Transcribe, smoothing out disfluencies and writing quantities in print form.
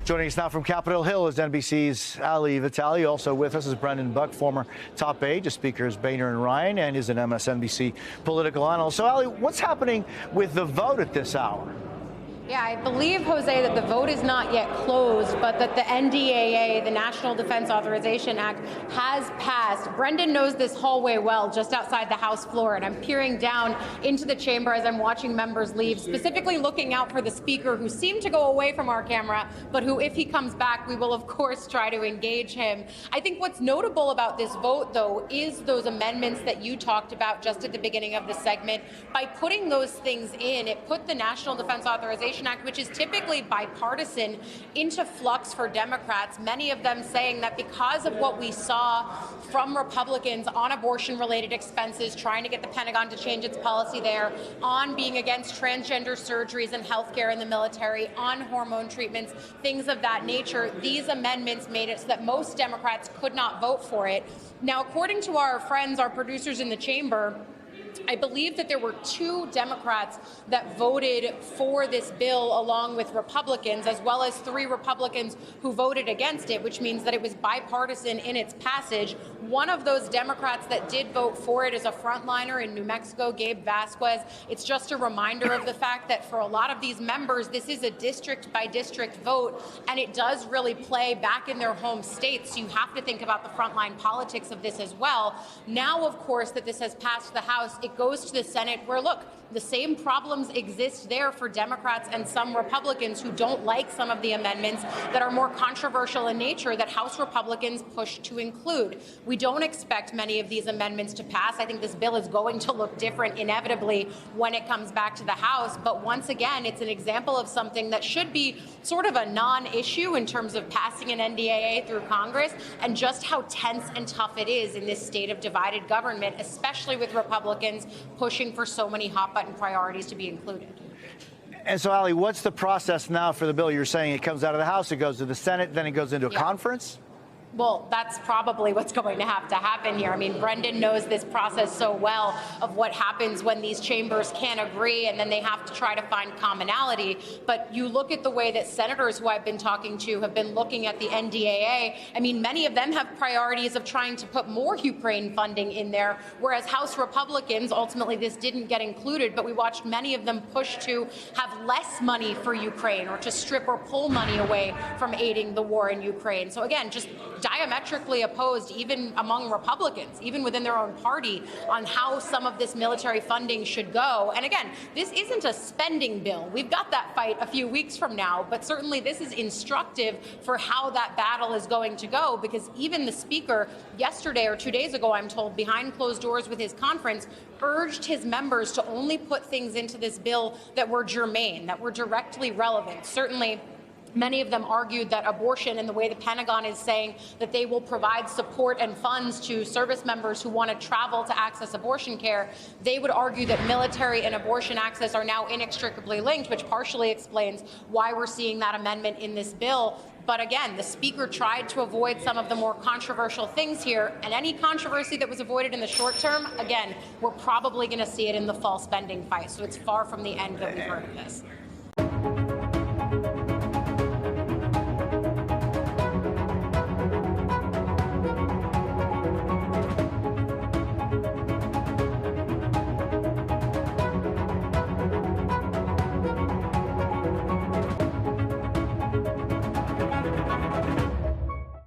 Joining us now from Capitol Hill is NBC's Ali Vitale. Also with us is Brendan Buck, former top aide to Speakers Boehner and Ryan, and is an MSNBC political analyst. So, Ali, what's happening with the vote at this hour? Yeah, I believe, Jose, that the vote is not yet closed, but that the NDAA, the National Defense Authorization Act, has passed. Brendan knows this hallway well, just outside the House floor, and I'm peering down into the chamber as I'm watching members leave, specifically looking out for the Speaker, who seemed to go away from our camera, but who, if he comes back, we will, of course, try to engage him. I think what's notable about this vote, though, is those amendments that you talked about just at the beginning of the segment. By putting those things in, it put the National Defense Authorization Act, which is typically bipartisan, into flux for Democrats, many of them saying that because of what we saw from Republicans on abortion-related expenses, trying to get the Pentagon to change its policy there, on being against transgender surgeries and healthcare in the military, on hormone treatments, things of that nature, these amendments made it so that most Democrats could not vote for it. Now, according to our friends, our producers in the chamber, I believe that there were 2 Democrats that voted for this bill along with Republicans, as well as 3 Republicans who voted against it, which means that it was bipartisan in its passage. One of those Democrats that did vote for it is a frontliner in New Mexico, Gabe Vasquez. It's just a reminder of the fact that for a lot of these members, this is a district-by-district vote, and it does really play back in their home states. So you have to think about the frontline politics of this as well. Now, of course, that this has passed the House, it goes to the Senate where, look, the same problems exist there for Democrats and some Republicans who don't like some of the amendments that are more controversial in nature that House Republicans push to include. We don't expect many of these amendments to pass. I think this bill is going to look different inevitably when it comes back to the House. But once again, it's an example of something that should be sort of a non-issue in terms of passing an NDAA through Congress, and just how tense and tough it is in this state of divided government, especially with Republicans pushing for so many hot-button priorities to be included. And so, Ali, what's the process now for the bill? You're saying it comes out of the House, it goes to the Senate, then it goes into a conference? Well, that's probably what's going to have to happen here. I mean, Brendan knows this process so well of what happens when these chambers can't agree and then they have to try to find commonality. But you look at the way that senators who I've been talking to have been looking at the NDAA. I mean, many of them have priorities of trying to put more Ukraine funding in there, whereas House Republicans, ultimately this didn't get included, but we watched many of them push to have less money for Ukraine or to strip or pull money away from aiding the war in Ukraine. So again, just diametrically opposed, even among Republicans, even within their own party, on how some of this military funding should go. And again, this isn't a spending bill. We've got that fight a few weeks from now, but certainly this is instructive for how that battle is going to go, because even the Speaker yesterday or 2 days ago, I'm told, behind closed doors with his conference, urged his members to only put things into this bill that were germane, that were directly relevant. Certainly, many of them argued that abortion, and the way the Pentagon is saying that they will provide support and funds to service members who want to travel to access abortion care, they would argue that military and abortion access are now inextricably linked, which partially explains why we're seeing that amendment in this bill. But again, the Speaker tried to avoid some of the more controversial things here, and any controversy that was avoided in the short term, again, we're probably going to see it in the fall spending fight. So it's far from the end that we've heard of this.